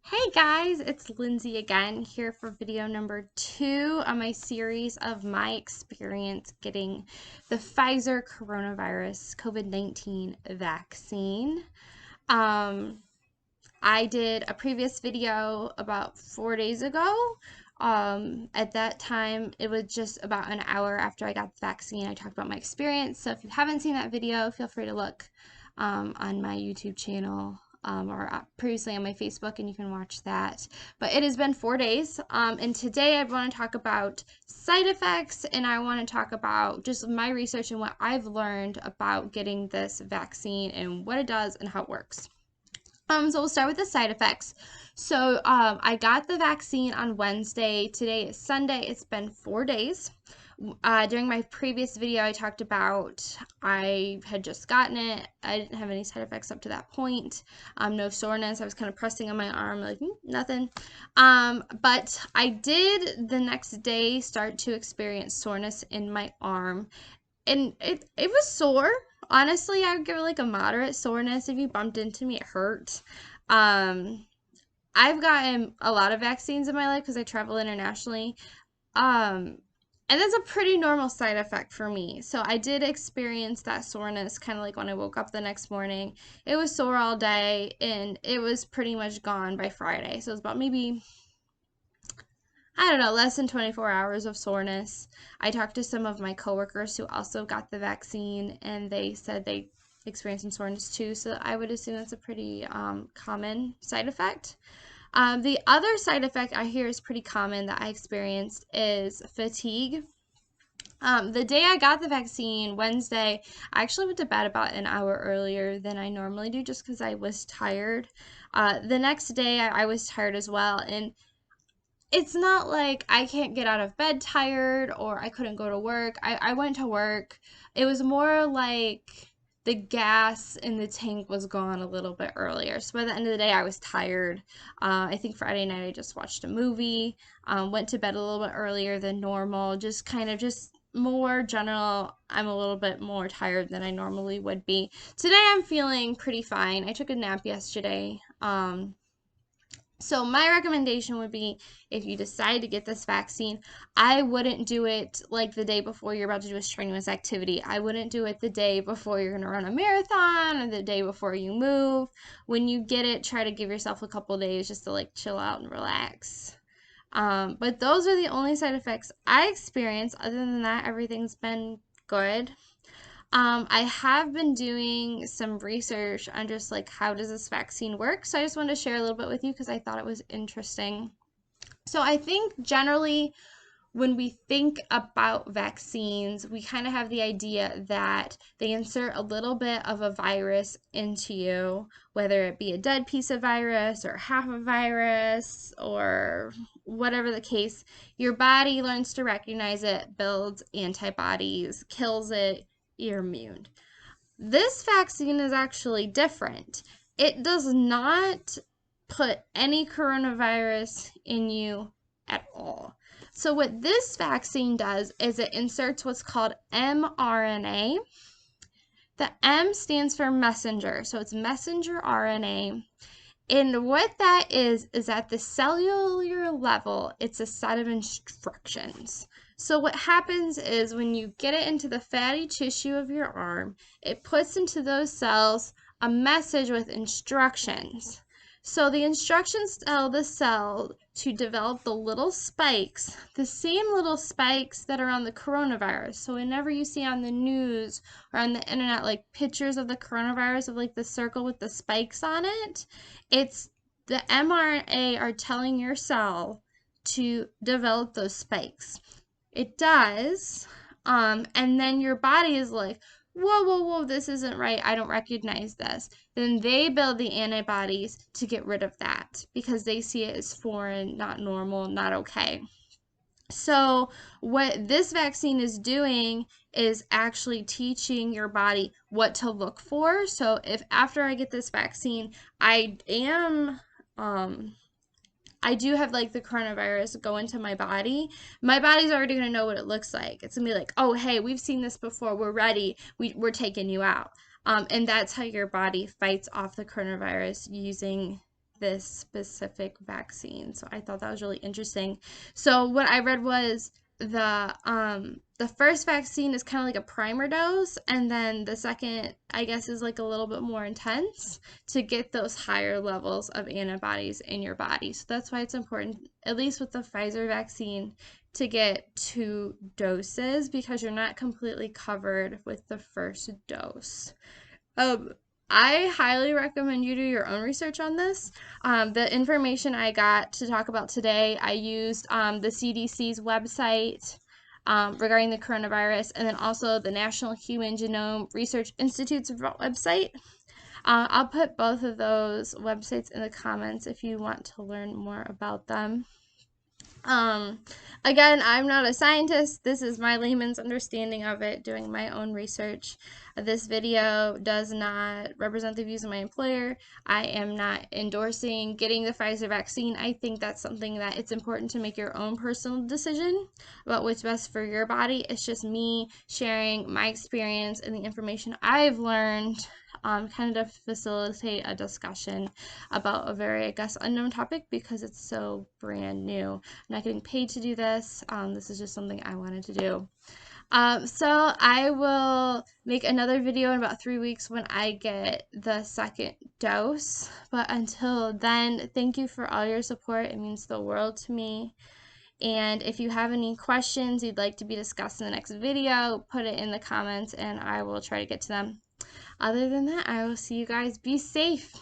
Hey guys, it's Lindsay again here for video number 2 on my series of my experience getting the Pfizer coronavirus COVID-19 vaccine. Um, I did a previous video about 4 days ago. At that time, it was just about an hour after I got the vaccine. I talked about my experience. So if you haven't seen that video, feel free to look on my YouTube channel or previously on my Facebook, and you can watch that. But it has been 4 days, and today I want to talk about side effects, and I want to talk about just my research and what I've learned about getting this vaccine and what it does and how it works. So we'll start with the side effects. So I got the vaccine on Wednesday. Today is Sunday. It's been 4 days. During my previous video, I talked about I had just gotten it. I didn't have any side effects up to that point. No soreness. I was kind of pressing on my arm, like nothing. But I did the next day start to experience soreness in my arm, and it was sore. Honestly, I would give it like a moderate soreness. If you bumped into me, it hurt. Um, I've gotten a lot of vaccines in my life because I travel internationally. Um, and that's a pretty normal side effect for me. So I did experience that soreness kind of like when I woke up the next morning. It was sore all day and it was pretty much gone by Friday. So it was about maybe, I don't know, less than 24 hours of soreness. I talked to some of my coworkers who also got the vaccine, and they said they experienced some soreness too. So I would assume that's a pretty common side effect. The other side effect I hear is pretty common that I experienced is fatigue. The day I got the vaccine, Wednesday, I actually went to bed about an hour earlier than I normally do just because I was tired. The next day, I was tired as well, and it's not like I can't get out of bed tired or I couldn't go to work. I went to work. It was more like the gas in the tank was gone a little bit earlier. So by the end of the day, I was tired. I think Friday night I just watched a movie, went to bed a little bit earlier than normal, just kind of just more general. I'm a little bit more tired than I normally would be. Today I'm feeling pretty fine. I took a nap yesterday. So my recommendation would be, if you decide to get this vaccine, I wouldn't do it like the day before you're about to do a strenuous activity. I wouldn't do it the day before you're going to run a marathon or the day before you move. When you get it, try to give yourself a couple days just to like chill out and relax. But those are the only side effects I experienced. Other than that, everything's been good. I have been doing some research on just like how does this vaccine work. So I just wanted to share a little bit with you because I thought it was interesting. So I think generally when we think about vaccines, we kind of have the idea that they insert a little bit of a virus into you, whether it be a dead piece of virus or half a virus or whatever the case. Your body learns to recognize it, builds antibodies, kills it, you're immune. This vaccine is actually different. It does not put any coronavirus in you at all. So what this vaccine does is it inserts what's called mRNA. The M stands for messenger, so it's messenger RNA. And what that is at the cellular level, it's a set of instructions. So what happens is when you get it into the fatty tissue of your arm, it puts into those cells a message with instructions. So the instructions tell the cell to develop the little spikes, the same little spikes that are on the coronavirus. So whenever you see on the news or on the internet like pictures of the coronavirus of like the circle with the spikes on it, it's the mRNA are telling your cell to develop those spikes. It does, and then your body is like, whoa, this isn't right. I don't recognize this. Then they build the antibodies to get rid of that because they see it as foreign, not normal, not okay. So what this vaccine is doing is actually teaching your body what to look for. So if after I get this vaccine, I do have like the coronavirus go into my body's already going to know what it looks like. It's going to be like, oh, hey, we've seen this before. We're ready. We're taking you out. And that's how your body fights off the coronavirus using this specific vaccine. So I thought that was really interesting. So what I read was the first vaccine is kind of like a primer dose, and then the second, I guess, is like a little bit more intense to get those higher levels of antibodies in your body. So that's why it's important, at least with the Pfizer vaccine, to get 2 doses, because you're not completely covered with the first dose. Um, I highly recommend you do your own research on this. The information I got to talk about today, I used the CDC's website regarding the coronavirus, and then also the National Human Genome Research Institute's website. I'll put both of those websites in the comments if you want to learn more about them. Um, Again, I'm not a scientist. This is my layman's understanding of it, doing my own research. This video does not represent the views of my employer. I am not endorsing getting the Pfizer vaccine. I think that's something that it's important to make your own personal decision about what's best for your body. It's just me sharing my experience and the information I've learned, kind of facilitate a discussion about a very, I guess, unknown topic because it's so brand new. I'm not getting paid to do this. This is just something I wanted to do. So I will make another video in about 3 weeks when I get the second dose. But until then, thank you for all your support. It means the world to me. And if you have any questions you'd like to be discussed in the next video, put it in the comments and I will try to get to them. Other than that, I will see you guys. Be safe.